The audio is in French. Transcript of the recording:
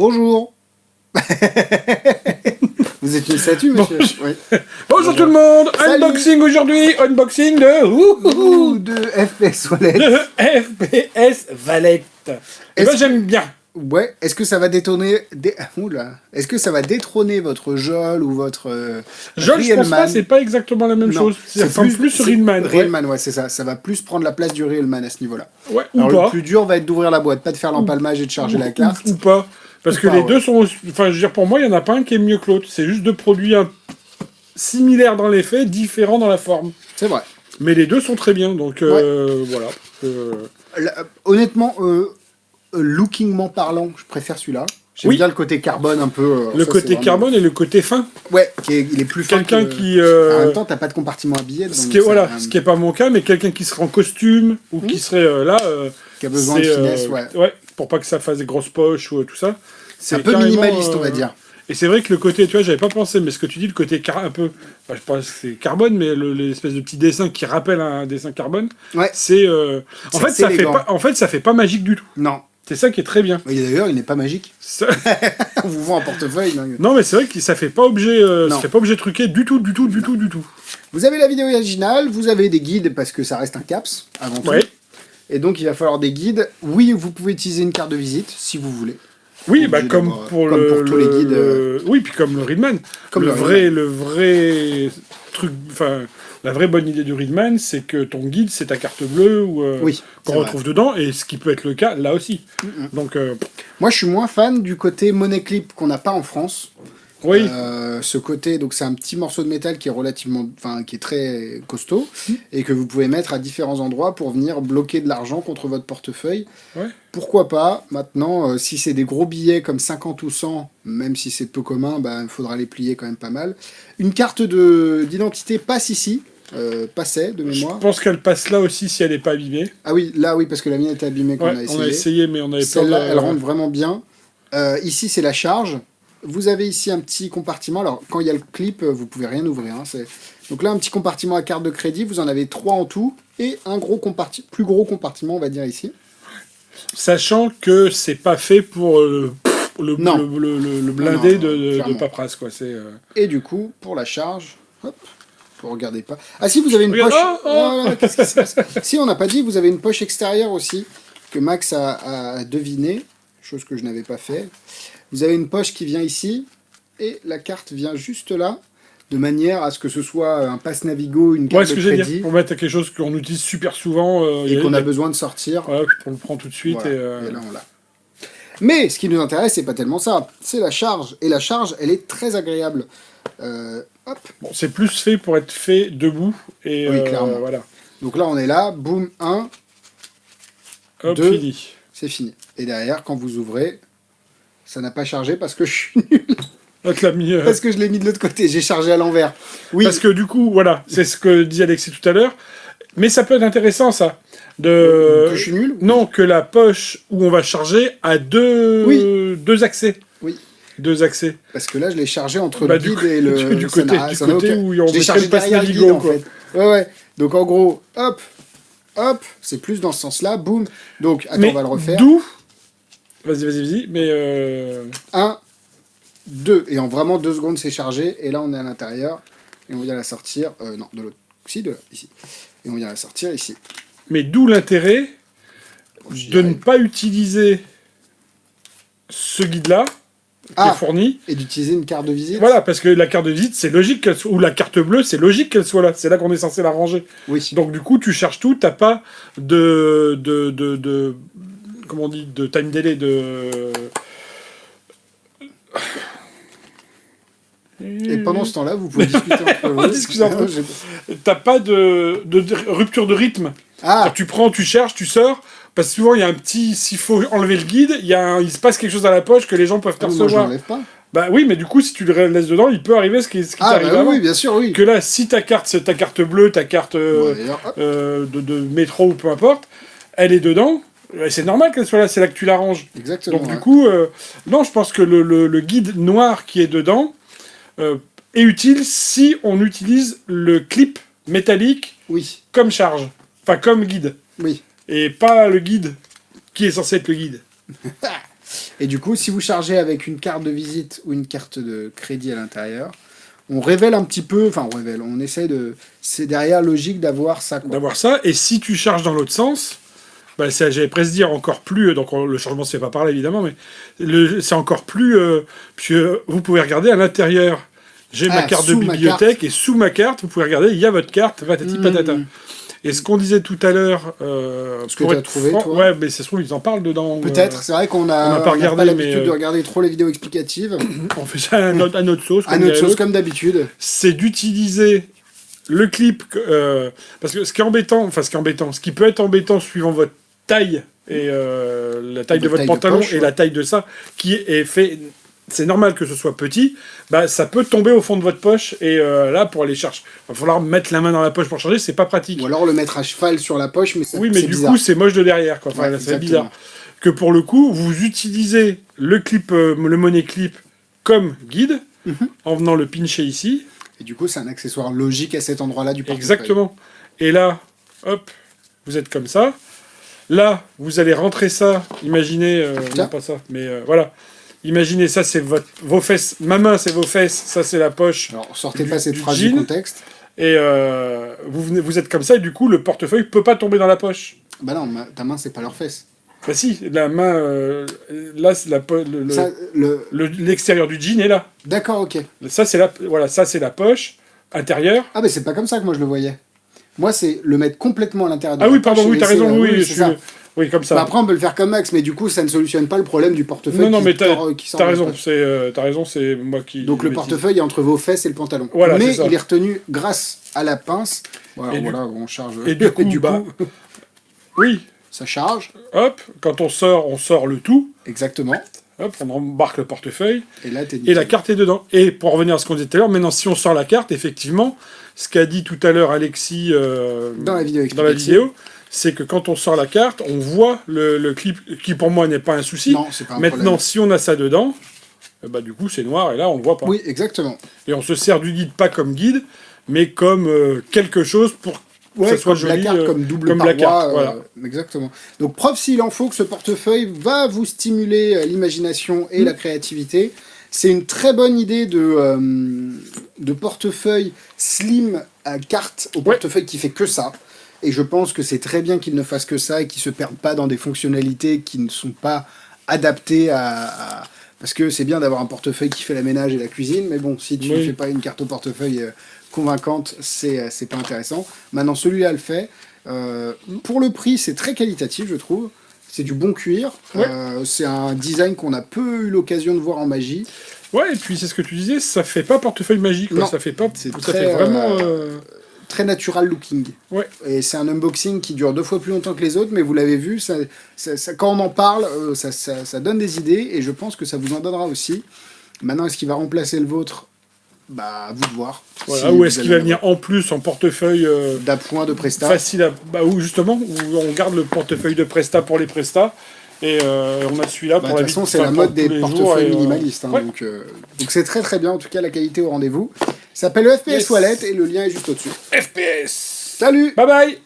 Bonjour. Vous êtes une statue, monsieur. Oui. Bonjour tout le monde. Salut. Unboxing aujourd'hui. Unboxing de FPS Wallet. de FPS Valette. Et ben j'aime bien. Ouais, est-ce que ça va détourner... Oula. Est-ce que ça va détrôner votre Jol ou votre Jol, je pense pas, c'est pas exactement la même Non, chose. Ça ressemble plus sur Reelman. Reelman, ouais, c'est ça. Ça va plus prendre la place du Reelman à ce niveau-là. Ouais, Alors, ou pas. le plus dur va être d'ouvrir la boîte, pas de faire l'empalmage et de charger la carte. Ou pas. Parce que pas, les ouais. deux sont... Enfin, je veux dire, pour moi, il y en a pas un qui est mieux que l'autre. C'est juste deux produits similaires dans les faits, différents dans la forme. C'est vrai. Mais les deux sont très bien, donc voilà. Honnêtement, lookingment parlant, je préfère celui-là. J'aime Oui. bien le côté carbone un peu. Le ça, côté c'est vraiment- carbone et le côté fin. Ouais, il est plus fin. Quelqu'un que... qui... En même temps, t'as pas de compartiment à billets. Ce qui est pas mon cas, mais quelqu'un qui serait en costume ou qui serait là, qui a besoin de finesse, ouais. pour pas que ça fasse des grosses poches ou tout ça. C'est un peu minimaliste, on va dire. Et c'est vrai que le côté, tu vois, j'avais pas pensé, mais ce que tu dis, le côté un peu, enfin, je pense que c'est carbone, mais l'espèce de petit dessin qui rappelle un dessin carbone, Ouais. c'est, en C'est fait, ça fait élégant. pas, ça fait pas magique du tout. Non. C'est ça qui est très bien. Et d'ailleurs, il n'est pas magique. Ça- On vous vend un portefeuille. Non. Non, mais c'est vrai que ça fait pas objet, Non. ça fait pas objet truqué du tout. Vous avez la vidéo originale, vous avez des guides parce que ça reste un CAPS avant tout. Ouais. Et donc, il va falloir des guides. Oui, vous pouvez utiliser une carte de visite si vous voulez. Oui, Obligé comme d'avoir- pour comme pour tous les guides, Oui, puis comme le Readman. Comme le le vrai truc, enfin, la vraie bonne idée du Readman, c'est que ton guide, c'est ta carte bleue ou Oui, qu'on c'est retrouve dedans, et ce qui peut être le cas là aussi. Donc, Moi, je suis moins fan du côté money clip qu'on n'a pas en France. oui, Ce côté, donc c'est un petit morceau de métal qui est relativement, enfin qui est très costaud et que vous pouvez mettre à différents endroits pour venir bloquer de l'argent contre votre portefeuille. Ouais. Pourquoi pas? Maintenant, si c'est des gros billets comme 50 ou 100, même si c'est peu commun, il faudra les plier quand même pas mal. Une carte d'identité passe ici, passait de je mémoire. pense qu'elle passe là aussi si elle n'est pas abîmée. Ah oui, là oui, parce que la mienne est abîmée qu'on Ouais, a essayé. on a essayé, mais on avait peur Celle-là, de... elle rentre vraiment bien. Ici, c'est la charge. Vous avez ici un petit compartiment. Alors, quand il y a le clip, vous pouvez rien ouvrir. Hein, donc là, un petit compartiment à carte de crédit. Vous en avez 3 en tout. Et un plus gros compartiment, on va dire ici. Sachant que c'est pas fait pour Non. le blindé Non, de clairement. paperasse, quoi. C'est... Et du coup, pour la charge, hop, vous regardez pas. Ah si, vous avez une Regarde, poche. oh, oh. Qu'est-ce qui se passe? Si, on n'a pas dit, vous avez une poche extérieure aussi, que Max a deviné, chose que je n'avais pas fait. Vous avez une poche qui vient ici, et la carte vient juste là, de manière à ce que ce soit un passe Navigo, une Ouais, carte ce de que j'allais crédit, dire, pour mettre quelque chose qu'on utilise super souvent, et qu'on a besoin de sortir. Ouais, on le prend tout de suite. Voilà. Et, Et là, on l'a. Mais ce qui nous intéresse, c'est pas tellement ça, c'est la charge. Et la charge, elle est très agréable. Hop. bon, c'est plus fait pour être fait debout. Et Oui, clairement. voilà. Donc là, on est là, boum, 1, Hop, 2, fini. c'est fini. Et derrière, quand vous ouvrez, ça n'a pas chargé parce que je suis nul. On te l'a mis, Parce que je l'ai mis de l'autre côté, j'ai chargé à l'envers. Oui, Parce que du coup, voilà, c'est ce que dit Alexis tout à l'heure. Mais ça peut être intéressant, ça. De... que je suis nul. Non, que la poche où on va charger a deux accès. Oui. Deux accès. Parce que là, je l'ai chargé entre Bah, le guide et le... du ça côté, n'a- du ça n'a côté aucun- où on Je l'ai mettrait chargé le passe derrière le Navigo, guide, en quoi. fait. Ouais, ouais. Donc en gros, hop, hop, c'est plus dans ce sens-là, boum. Donc, attends, Mais on va le refaire. d'où... Vas-y. Mais... 1, 2. Et en vraiment 2 secondes, c'est chargé. Et là, on est à l'intérieur. Et on vient la sortir. Non, de l'autre. Si, de là, ici. Et on vient la sortir ici. Mais d'où l'intérêt J'y de ne arrive. pas utiliser ce guide-là, qui est fourni. Et d'utiliser une carte de visite. Voilà, parce que la carte de visite, c'est logique qu'elle soit... Ou la carte bleue, c'est logique qu'elle soit là. C'est là qu'on est censé la ranger. Oui. Donc du coup, tu cherches tout, t'as pas de comment on dit, de time delay, Et pendant ce temps-là, vous pouvez discuter entre vous. Discuter entre vous. T'as pas de rupture de rythme. Ah, Alors, tu prends, tu cherches, tu sors, parce que souvent il y a un petit, s'il faut enlever le guide, il se passe quelque chose dans la poche que les gens peuvent moi, je percevoir. l'enlève pas. Bah oui, mais du coup, si tu le laisses dedans, il peut arriver ce qui Ah, t'arrive bah avant. oui, bien sûr, oui. Que là, si ta carte, c'est ta carte bleue, ta carte Bon, d'ailleurs, hop. de métro ou peu importe, elle est dedans, c'est normal qu'elle soit là, c'est là que tu l'arranges. Exactement. Donc ouais. du coup, non, je pense que le guide noir qui est dedans est utile si on utilise le clip métallique Oui, comme charge, enfin comme guide, oui. et pas le guide qui est censé être le guide. Et du coup, si vous chargez avec une carte de visite ou une carte de crédit à l'intérieur, on révèle un petit peu, enfin on révèle, on essaie de... C'est derrière logique d'avoir ça, quoi. D'avoir ça, et si tu charges dans l'autre sens, bah, j'allais presque dire encore plus, donc le changement se fait pas par là évidemment, mais c'est encore plus, puisque vous pouvez regarder à l'intérieur. J'ai ma carte de bibliothèque, et sous ma carte, vous pouvez regarder, il y a votre carte, patati patata. Et ce qu'on disait tout à l'heure... ce que tu as trouvé, toi. Ouais, mais ça se trouve, ils en parlent dedans. Peut-être, c'est vrai qu'on n'a pas l'habitude de regarder trop les vidéos explicatives. On fait ça à notre sauce. À notre sauce, comme d'habitude. C'est d'utiliser le clip... parce que ce qui peut être embêtant suivant votre taille, et la taille de votre pantalon, et la taille de ça, qui est fait... C'est normal que ce soit petit, bah, ça peut tomber au fond de votre poche, et là, pour aller chercher, il va falloir mettre la main dans la poche pour charger, c'est pas pratique. Ou alors le mettre à cheval sur la poche, mais oui, mais du coup, c'est moche de derrière, quoi. Enfin, c'est bizarre. Que pour le coup, vous utilisez le clip, le money clip comme guide, en venant le pincher ici. Et du coup, c'est un accessoire logique à cet endroit-là du portefeuille. Exactement. Et là, hop, vous êtes comme ça. Là, vous allez rentrer ça, imaginez, non pas ça, mais voilà. Imaginez, ça c'est vos fesses, ma main c'est vos fesses, ça c'est la poche. Alors sortez pas cette phrase du contexte. Et vous êtes comme ça, et du coup le portefeuille peut pas tomber dans la poche. Bah non, ta main c'est pas leurs fesses. Bah si, la main, là c'est l'extérieur du jean est là. D'accord, ok. Ça c'est la poche intérieure. Ah mais c'est pas comme ça que moi je le voyais. Moi c'est le mettre complètement à l'intérieur de la poche. Ah oui, pardon, oui, t'as raison, oui, oui, comme ça. Bah après, on peut le faire comme Max, mais du coup, ça ne solutionne pas le problème du portefeuille. Non, mais t'as raison, c'est moi qui... Donc le portefeuille est entre vos fesses et le pantalon. Voilà, mais il est retenu grâce à la pince. Voilà, on charge. Et du coup, oui. Ça charge. Hop, quand on sort le tout. Exactement. Hop, on embarque le portefeuille. Et là, et la carte est dedans. Et pour revenir à ce qu'on disait tout à l'heure, maintenant, si on sort la carte, effectivement, ce qu'a dit tout à l'heure Alexis dans la vidéo, c'est que quand on sort la carte, on voit le clip, qui pour moi n'est pas un souci. Non, c'est pas un Maintenant, problème. Si on a ça dedans, bah du coup c'est noir et là on le voit pas. Oui, exactement. Et on se sert du guide pas comme guide, mais comme quelque chose pour que ça soit joli. La carte comme double comme paroi, la carte, voilà. Exactement. Donc preuve s'il en faut que ce portefeuille va vous stimuler l'imagination et la créativité. C'est une très bonne idée de portefeuille slim à carte au portefeuille qui fait que ça. Et je pense que c'est très bien qu'ils ne fassent que ça et qu'ils ne se perdent pas dans des fonctionnalités qui ne sont pas adaptées à... Parce que c'est bien d'avoir un portefeuille qui fait la ménage et la cuisine, mais bon, si tu ne fais pas une carte au portefeuille convaincante, c'est pas intéressant. Maintenant, celui-là le fait. Pour le prix, c'est très qualitatif, je trouve. C'est du bon cuir. C'est un design qu'on a peu eu l'occasion de voir en magie. Ouais, et puis c'est ce que tu disais, ça fait pas portefeuille magique. Non, ça fait pas... C'est ça fait vraiment... très natural looking. Ouais. Et c'est un unboxing qui dure 2 fois plus longtemps que les autres, mais vous l'avez vu, quand on en parle, ça donne des idées, et je pense que ça vous en donnera aussi. Maintenant, est-ce qu'il va remplacer le vôtre? Bah, à vous de voir. Voilà, ou est-ce qu'il va venir en plus en portefeuille d'appoint de Presta facile à... Ou justement, où on garde le portefeuille de Presta pour les Presta, et on a celui-là pour la vie. De toute façon, c'est la mode des portefeuilles minimalistes. Donc c'est très très bien, en tout cas la qualité au rendez-vous. Ça s'appelle le FPS Wallet et le lien est juste au-dessus. FPS. Salut. Bye bye.